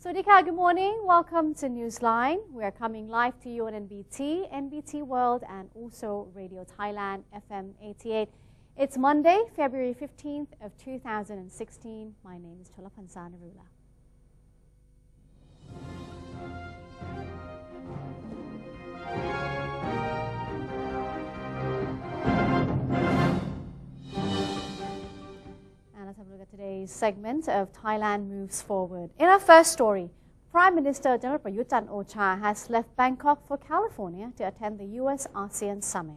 Sawadee good morning. Welcome to Newsline. We are coming live to you on NBT, NBT World, and also Radio Thailand FM 88. It's Monday, February 15th of 2016. My name is Cholapansa Narula. Let's have a look at today's segment of Thailand Moves Forward. In our first story, Prime Minister General Prayut Chan-o-cha has left Bangkok for California to attend the US-ASEAN Summit.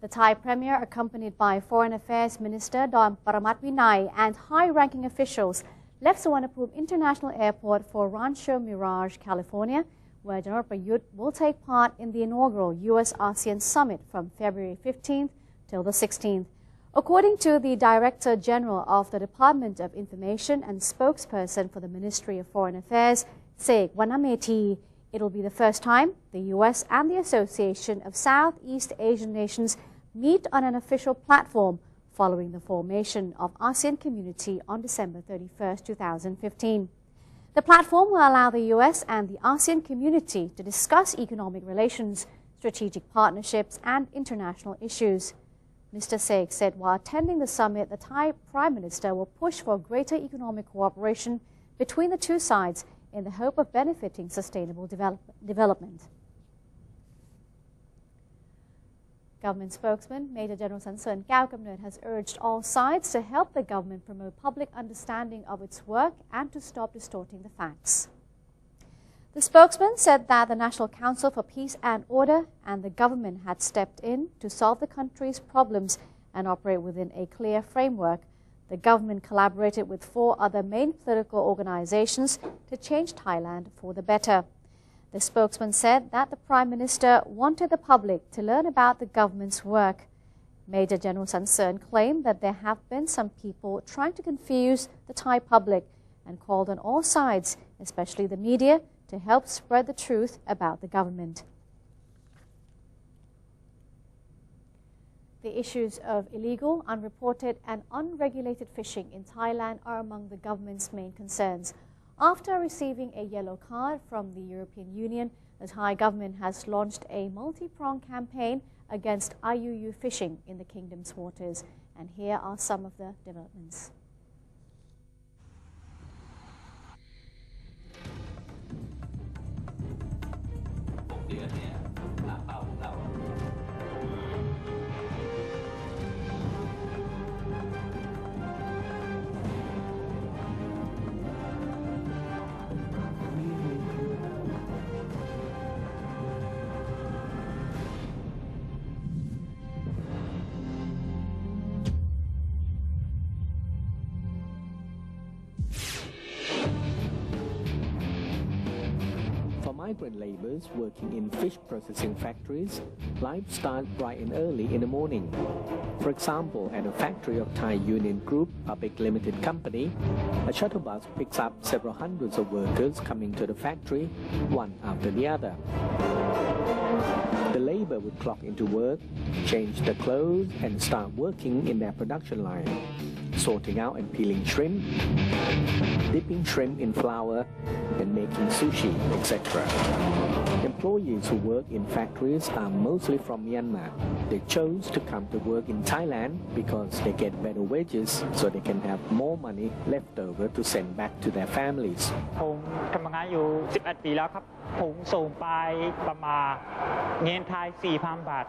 The Thai Premier, accompanied by Foreign Affairs Minister Don Paramatvinai and high-ranking officials, left Suvarnabhumi International Airport for Rancho Mirage, California, where General Prayut will take part in the inaugural US-ASEAN Summit from February 15th till the 16th. According to the Director General of the Department of Information and spokesperson for the Ministry of Foreign Affairs, Sek Wanamethi, it will be the first time the U.S. and the Association of Southeast Asian Nations meet on an official platform following the formation of ASEAN Community on December 31, 2015. The platform will allow the U.S. and the ASEAN Community to discuss economic relations, strategic partnerships, and international issues. Mr. Sek said while attending the summit, the Thai Prime Minister will push for greater economic cooperation between the two sides in the hope of benefiting sustainable development. Government spokesman Major General Sansern Kaew-Kamnert has urged all sides to help the government promote public understanding of its work and to stop distorting the facts. The spokesman said that the National Council for Peace and Order and the government had stepped in to solve the country's problems and operate within a clear framework. The government collaborated with 4 other main political organizations to change Thailand for the better. The spokesman said that the Prime Minister wanted the public to learn about the government's work. Major General Sansern claimed that there have been some people trying to confuse the Thai public and called on all sides, especially the media, to help spread the truth about the government. The issues of illegal, unreported and unregulated fishing in Thailand are among the government's main concerns. After receiving a yellow card from the European Union, the Thai government has launched a multi-pronged campaign against IUU fishing in the kingdom's waters. And here are some of the developments. Migrant laborers working in fish processing factories, life starts bright and early in the morning. For example, at a factory of Thai Union Group Public Limited Company, a shuttle bus picks up several hundreds of workers coming to the factory, one after the other. The labor would clock into work, change their clothes, and start working in their production line, sorting out and peeling shrimp, dipping shrimp in flour, and making sushi, etc. Employees who work in factories are mostly from Myanmar. They chose to come to work in Thailand because they get better wages, so they can have more money left over to send back to their families. ผมทำงานอยู่11 ปีแล้วครับผมส่งไปประมาณเงินไทย 4,000 บาท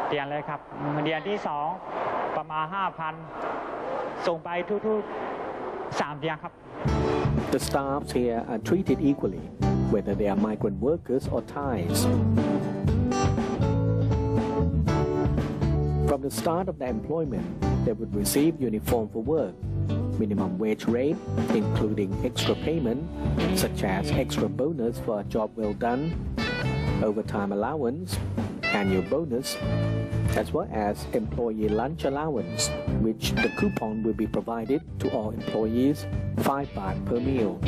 เดือนเลยครับเดือนที่2ประมาณ 5,000 ส่งไปทุกๆ3 เดือนครับ The staffs here are treated equally, whether they are migrant workers or Thais. From the start of their employment, they would receive uniform for work, minimum wage rate, including extra payment, such as extra bonus for a job well done, overtime allowance, annual bonus, as well as employee lunch allowance, which the coupon will be provided to all employees, 5 baht per meal.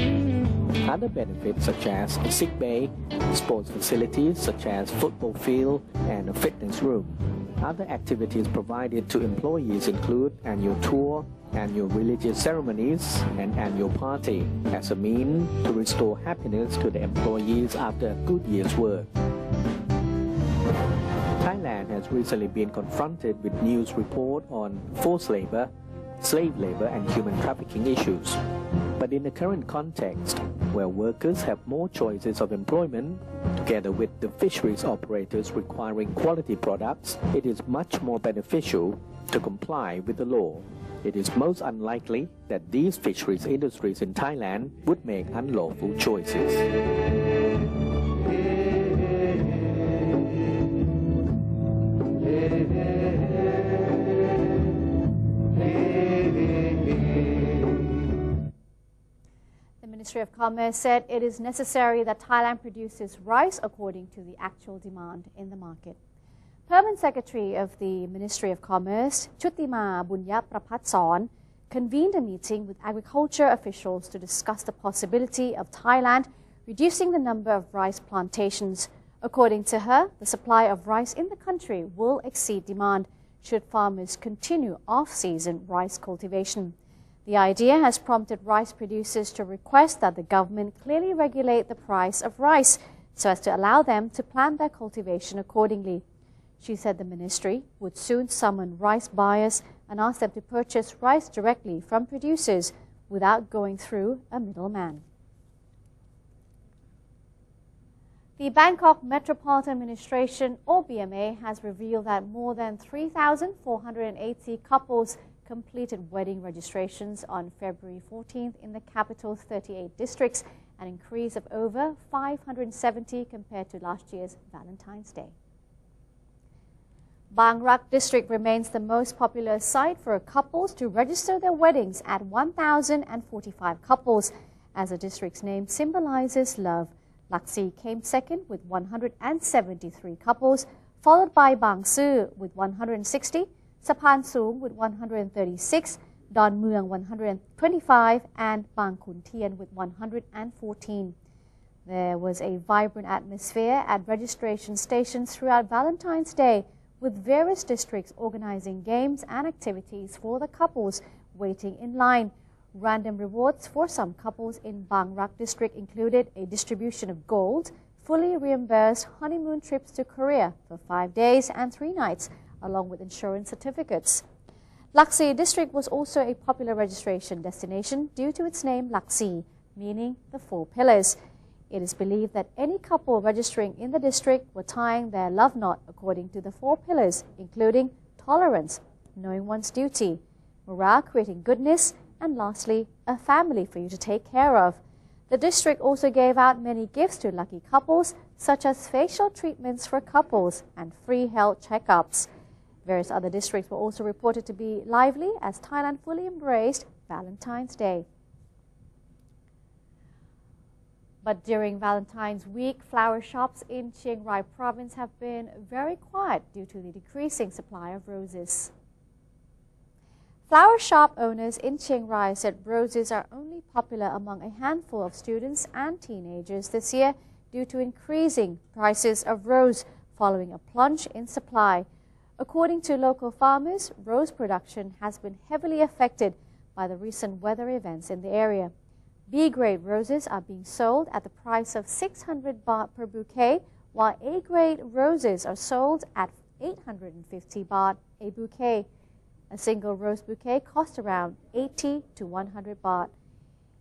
Other benefits such as a sick bay, sports facilities such as football field and a fitness room. Other activities provided to employees include annual tour, annual religious ceremonies, and annual party as a means to restore happiness to the employees after a good year's work. Thailand has recently been confronted with news reports on forced labor, slave labor, and human trafficking issues. But in the current context, where workers have more choices of employment, together with the fisheries operators requiring quality products, it is much more beneficial to comply with the law. It is most unlikely that these fisheries industries in Thailand would make unlawful choices. The Ministry of Commerce said it is necessary that Thailand produces rice according to the actual demand in the market. Permanent Secretary of the Ministry of Commerce, Chutima Bunyapratson, convened a meeting with agriculture officials to discuss the possibility of Thailand reducing the number of rice plantations. According to her, the supply of rice in the country will exceed demand should farmers continue off-season rice cultivation. The idea has prompted rice producers to request that the government clearly regulate the price of rice so as to allow them to plan their cultivation accordingly. She said the ministry would soon summon rice buyers and ask them to purchase rice directly from producers without going through a middleman. The Bangkok Metropolitan Administration, or BMA, has revealed that more than 3,480 couples completed wedding registrations on February 14th in the capital's 38 districts, an increase of over 570 compared to last year's Valentine's Day. Bang Rak district remains the most popular site for couples to register their weddings at 1,045 couples, as the district's name symbolizes love. Laxi came second with 173 couples, followed by Bang Su with 160, Sapan Soong with 136, Don Mueang 125, and Bang Khun Tien with 114. There was a vibrant atmosphere at registration stations throughout Valentine's Day, with various districts organizing games and activities for the couples waiting in line. Random rewards for some couples in Bang Rak district included a distribution of gold, fully reimbursed honeymoon trips to Korea for 5 days and 3 nights, along with insurance certificates. Laxi district was also a popular registration destination due to its name Laxi, meaning the 4 pillars. It is believed that any couple registering in the district were tying their love knot according to the 4 pillars, including tolerance, knowing one's duty, morale, creating goodness, and lastly, a family for you to take care of. The district also gave out many gifts to lucky couples, such as facial treatments for couples and free health checkups. Various other districts were also reported to be lively as Thailand fully embraced Valentine's Day. But during Valentine's week, flower shops in Chiang Rai province have been very quiet due to the decreasing supply of roses. Flower shop owners in Chiang Rai said roses are only popular among a handful of students and teenagers this year due to increasing prices of rose following a plunge in supply. According to local farmers, rose production has been heavily affected by the recent weather events in the area. B-grade roses are being sold at the price of 600 baht per bouquet, while A-grade roses are sold at 850 baht a bouquet. A single rose bouquet costs around 80 to 100 baht.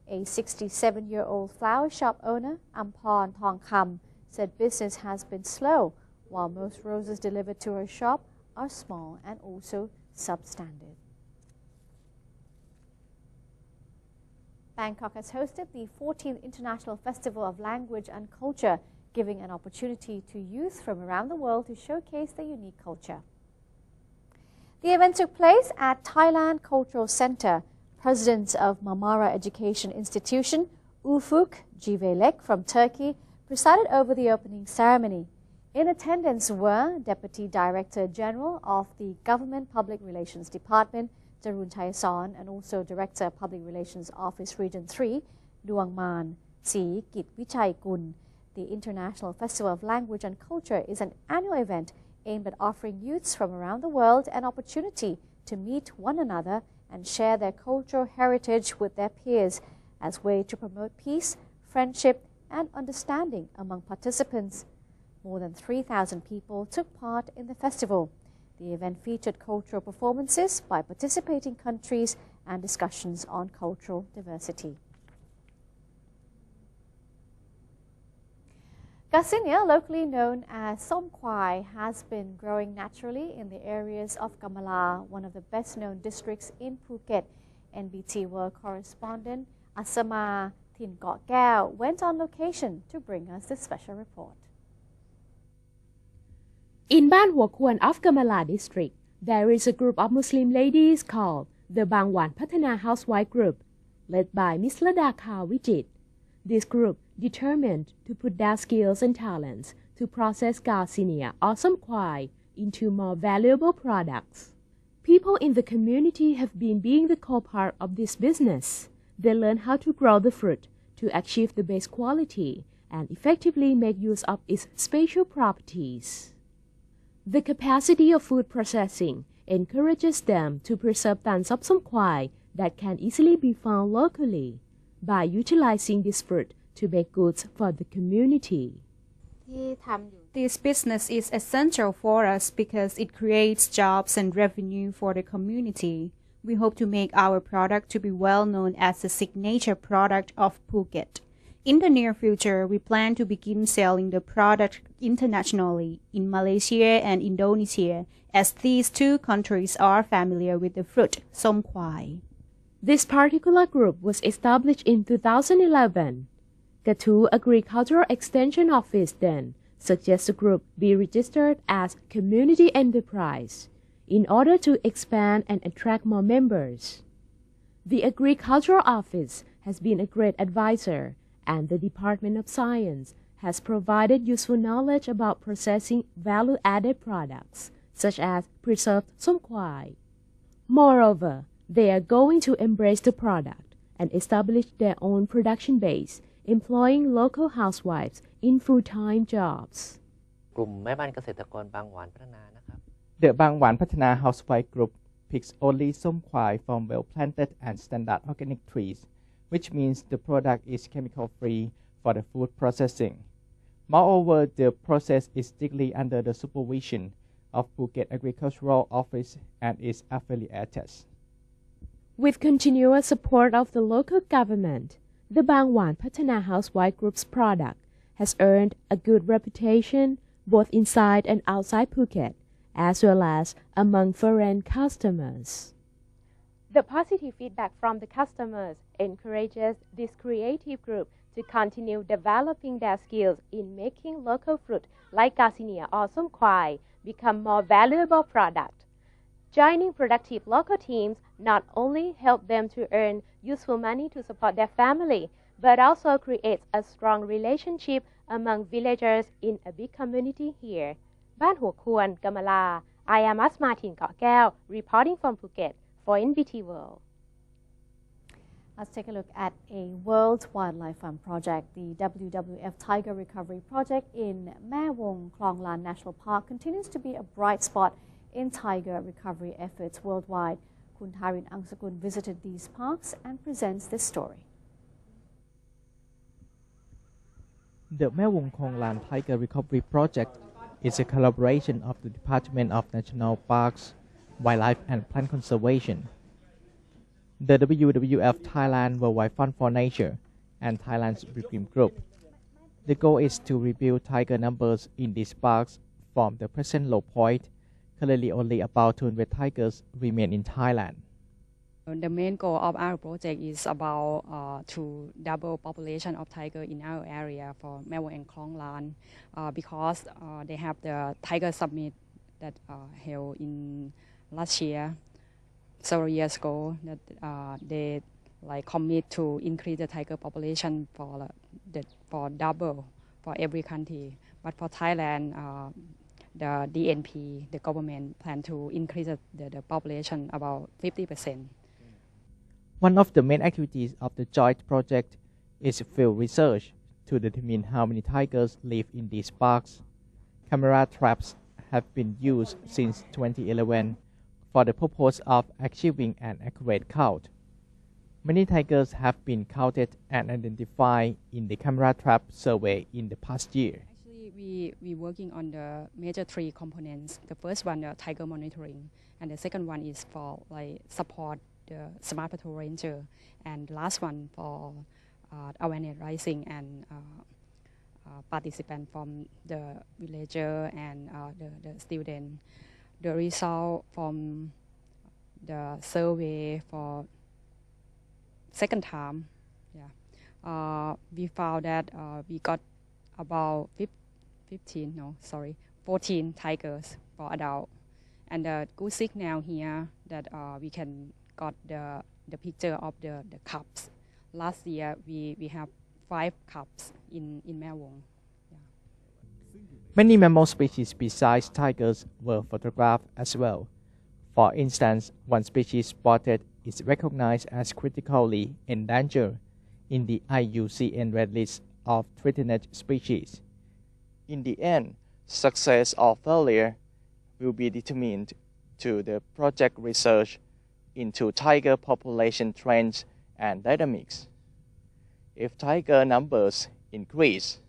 A 67-year-old flower shop owner, Ampon Thongkham, said business has been slow, while most roses delivered to her shop are small and also substandard. Bangkok has hosted the 14th International Festival of Language and Culture, giving an opportunity to youth from around the world to showcase their unique culture. The event took place at Thailand Cultural Center. President of Marmara Education Institution, Ufuk Civelek from Turkey, presided over the opening ceremony. In attendance were Deputy Director General of the Government Public Relations Department, Jarun Thaisorn, and also Director Public Relations Office Region 3, Duang Man Si Kit Vichai Kun. The International Festival of Language and Culture is an annual event aimed at offering youths from around the world an opportunity to meet one another and share their cultural heritage with their peers as a way to promote peace, friendship, and understanding among participants. More than 3,000 people took part in the festival. The event featured cultural performances by participating countries and discussions on cultural diversity. Garcinia, locally known as Som Kwai, has been growing naturally in the areas of Kamala, one of the best-known districts in Phuket. NBT World correspondent Asama Tin Kok Kaew went on location to bring us this special report. In Ban Hua Kuan of Kamala district, there is a group of Muslim ladies called the Bang Wan Pathana Housewife Group, led by Ms. Ladakha Vijit. This group determined to put their skills and talents to process Garcinia or Som Kwai into more valuable products. People in the community have been being the core part of this business. They learn how to grow the fruit to achieve the best quality and effectively make use of its special properties. The capacity of food processing encourages them to preserve tons of Som Kwai that can easily be found locally by utilizing this fruit to make goods for the community. This business is essential for us because it creates jobs and revenue for the community. We hope to make our product to be well known as a signature product of Phuket. In the near future, we plan to begin selling the product internationally in Malaysia and Indonesia, as these two countries are familiar with the fruit Som Kwai. This particular group was established in 2011. Katu Agricultural Extension Office then suggests the group be registered as community enterprise in order to expand and attract more members. The Agricultural Office has been a great advisor, and the Department of Science has provided useful knowledge about processing value-added products, such as preserved Som Kwai. Moreover, they are going to embrace the product and establish their own production base, employing local housewives in full-time jobs. กลุ่มแม่บ้านเกษตรกรบางหวานพัฒนานะครับ The Bang Wan Pathana Housewife Group picks only Som Kwai from well-planted and standard organic trees, which means the product is chemical-free for the food processing. Moreover, the process is strictly under the supervision of Phuket Agricultural Office and its affiliates. With continuous support of the local government, the Bang Wan Pathana Housewife Group's product has earned a good reputation both inside and outside Phuket, as well as among foreign customers. The positive feedback from the customers encourages this creative group to continue developing their skills in making local fruit like Garcinia or Som Kwai become more valuable product. Joining productive local teams not only help them to earn useful money to support their family, but also creates a strong relationship among villagers in a big community here. Ban Hua Kuan, Kamala. I am Asma Tin Kok Kaew, reporting from Phuket for NBT World. Let's take a look at a World Wildlife Fund project. The WWF Tiger Recovery Project in Mae Wong Klong Lan National Park continues to be a bright spot in tiger recovery efforts worldwide. Kun Tharin Angsakun visited these parks and presents this story. The Mae Wong Klong Lan Tiger Recovery Project is a collaboration of the Department of National Parks, Wildlife and Plant Conservation, the WWF Thailand Worldwide Fund for Nature, and Thailand's Pilgrim Group. The goal is to rebuild tiger numbers in these parks from the present low point. Currently, only about 200 tigers remain in Thailand. The main goal of our project is about to double population of tiger in our area for Mae Wong and Klong Lan because they have the Tiger Summit that held in last year, several years ago. That they commit to increase the tiger population for double for every country. But for Thailand, the DNP, the government, plan to increase the population about 50%. One of the main activities of the joint project is field research to determine how many tigers live in these parks. Camera traps have been used since 2011 for the purpose of achieving an accurate count. Many tigers have been counted and identified in the camera trap survey in the past year. Actually, we working on the major three components. The first one, the tiger monitoring, and the second one is for support the smart patrol ranger, and the last one for awareness raising and participant from the villager and the student. The result from the survey for second time, we found that we got about 14 tigers for adult, and the good signal here that we can got the picture of the cubs. Last year we have 5 cubs in Mae Wong. Many mammal species besides tigers were photographed as well. For instance, one species spotted is recognized as critically endangered in the IUCN Red List of Threatened Species. In the end, success or failure will be determined to the project research into tiger population trends and dynamics. If tiger numbers increase,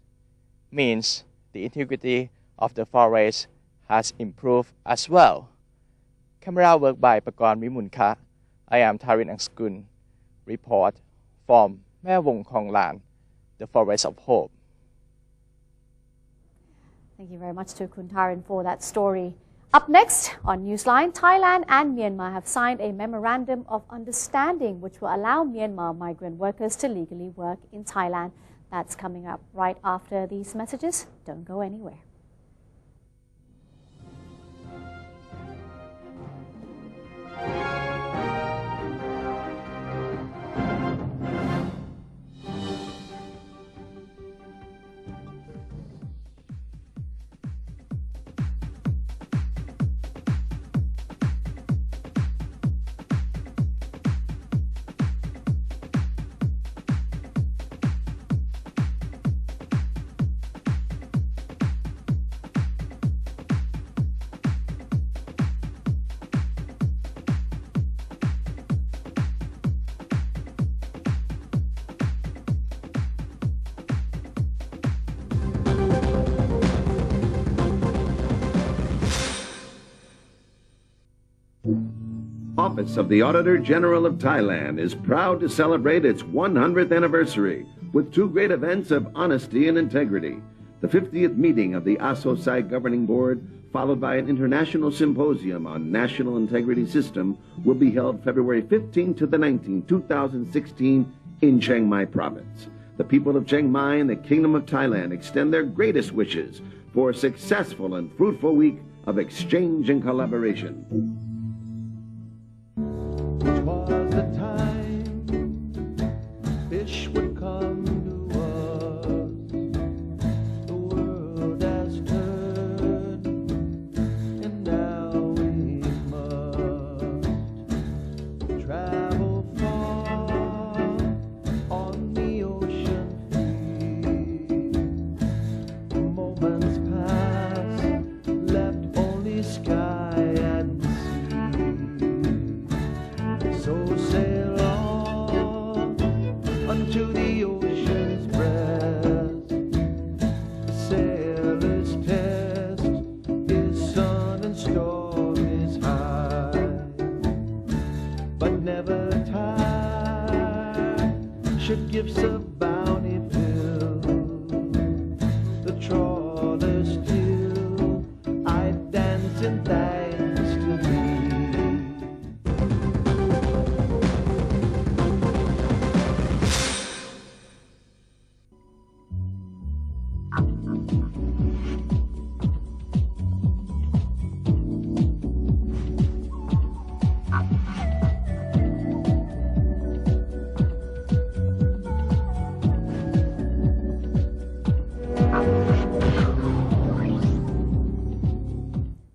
means the integrity of the forest has improved as well. Camera work by Pakorn Vimunka. I am Tarin Angskun. Report from Mae Wong Khong Lan, the Forest of Hope. Thank you very much to Kun Tarin for that story. Up next on Newsline, Thailand and Myanmar have signed a memorandum of understanding which will allow Myanmar migrant workers to legally work in Thailand. That's coming up right after these messages. Don't go anywhere. Office of the Auditor General of Thailand is proud to celebrate its 100th anniversary with 2 great events of honesty and integrity. The 50th meeting of the ASOSAI Governing Board, followed by an international symposium on national integrity system, will be held February 15 to the 19th, 2016 in Chiang Mai Province. The people of Chiang Mai and the Kingdom of Thailand extend their greatest wishes for a successful and fruitful week of exchange and collaboration. Fish would come to us. The world has turned, and now we must travel far on the ocean free. Moments pass, left only sky and sea. So sail on unto the ocean's breast. The sailor's test is sun and storm is high, but never tide should gifts of bounty fill the trawler still. I dance in thanks to thee.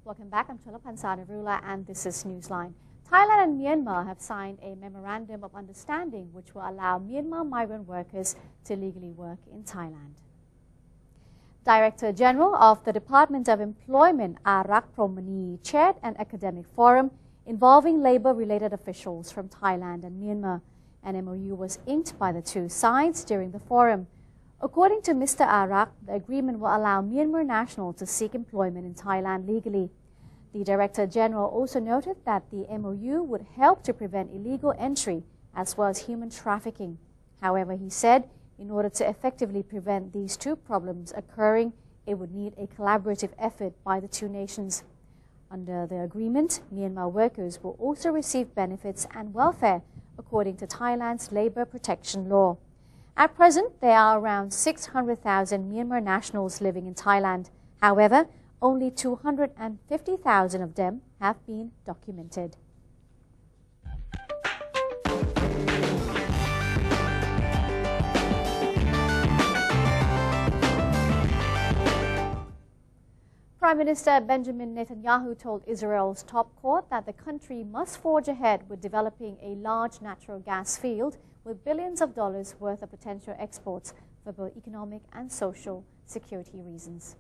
Welcome back. I'm Cholapansa Narula and this is Newsline. Thailand and Myanmar have signed a memorandum of understanding which will allow Myanmar migrant workers to legally work in Thailand. Director General of the Department of Employment, Arak Promani, chaired an academic forum involving labor-related officials from Thailand and Myanmar. An MOU was inked by the two sides during the forum. According to Mr. Arak, the agreement will allow Myanmar nationals to seek employment in Thailand legally. The Director General also noted that the MOU would help to prevent illegal entry as well as human trafficking. However, he said, in order to effectively prevent these two problems occurring, it would need a collaborative effort by the two nations. Under the agreement, Myanmar workers will also receive benefits and welfare according to Thailand's labor protection law. At present, there are around 600,000 Myanmar nationals living in Thailand. However, only 250,000 of them have been documented. Prime Minister Benjamin Netanyahu told Israel's top court that the country must forge ahead with developing a large natural gas field with billions of dollars worth of potential exports for both economic and social security reasons.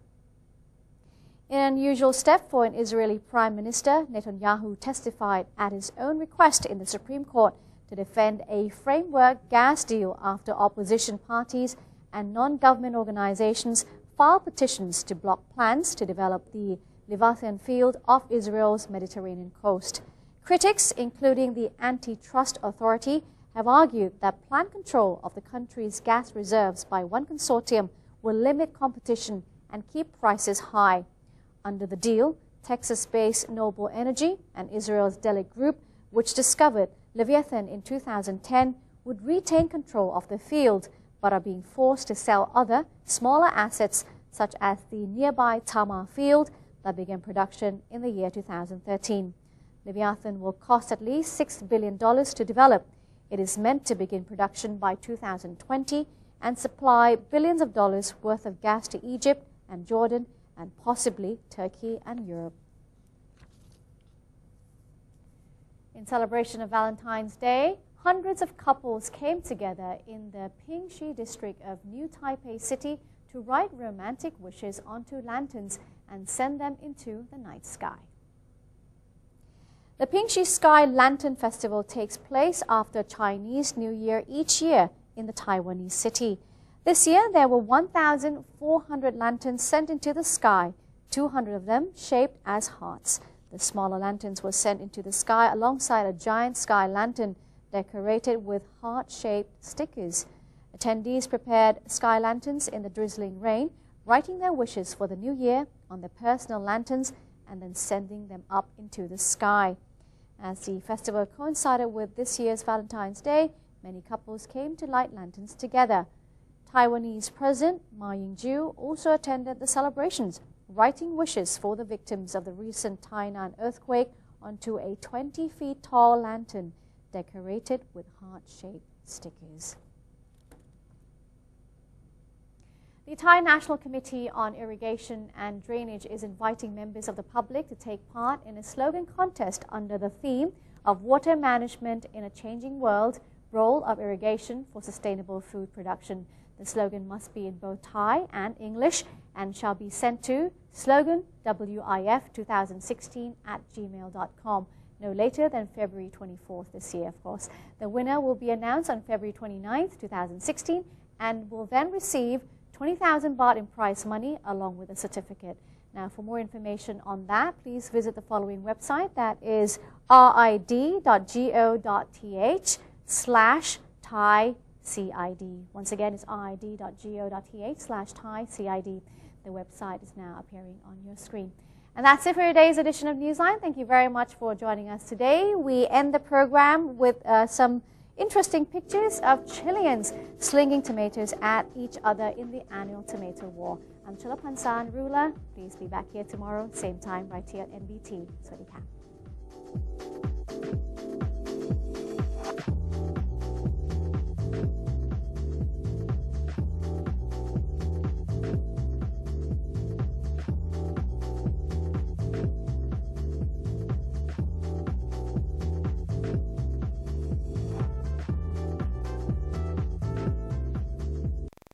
In an unusual step for an Israeli Prime Minister, Netanyahu testified at his own request in the Supreme Court to defend a framework gas deal after opposition parties and non-government organizations filed petitions to block plans to develop the Leviathan field off Israel's Mediterranean coast. Critics, including the Antitrust Authority, have argued that planned control of the country's gas reserves by one consortium will limit competition and keep prices high. Under the deal, Texas-based Noble Energy and Israel's Delek Group, which discovered Leviathan in 2010, would retain control of the field, but are being forced to sell other, smaller assets such as the nearby Tamar field that began production in the year 2013. Leviathan will cost at least $6 billion to develop. It is meant to begin production by 2020 and supply billions of dollars worth of gas to Egypt and Jordan and possibly Turkey and Europe. In celebration of Valentine's Day, hundreds of couples came together in the Pingxi district of New Taipei City to write romantic wishes onto lanterns and send them into the night sky. The Pingxi Sky Lantern Festival takes place after Chinese New Year each year in the Taiwanese city. This year, there were 1,400 lanterns sent into the sky, 200 of them shaped as hearts. The smaller lanterns were sent into the sky alongside a giant sky lantern decorated with heart-shaped stickers. Attendees prepared sky lanterns in the drizzling rain, writing their wishes for the new year on their personal lanterns and then sending them up into the sky. As the festival coincided with this year's Valentine's Day, many couples came to light lanterns together. Taiwanese President Ma Ying-jeou also attended the celebrations, writing wishes for the victims of the recent Tainan earthquake onto a 20 feet tall lantern decorated with heart-shaped stickers. The Thai National Committee on Irrigation and Drainage is inviting members of the public to take part in a slogan contest under the theme of Water Management in a Changing World, Role of Irrigation for Sustainable Food Production. The slogan must be in both Thai and English and shall be sent to sloganwif2016@gmail.com no later than February 24th this year, of course. The winner will be announced on February 29th, 2016 and will then receive 20,000 baht in prize money along with a certificate. Now, for more information on that, please visit the following website, that is rid.go.th/ThaiCID. Once again, it's rid.go.th/ThaiCID. The website is now appearing on your screen. And that's it for today's edition of Newsline. Thank you very much for joining us today. We end the program with some interesting pictures of Chileans slinging tomatoes at each other in the annual tomato war. I'm Chalapansan Rula. Please be back here tomorrow, same time, right here at NBT. Sawasdee ka.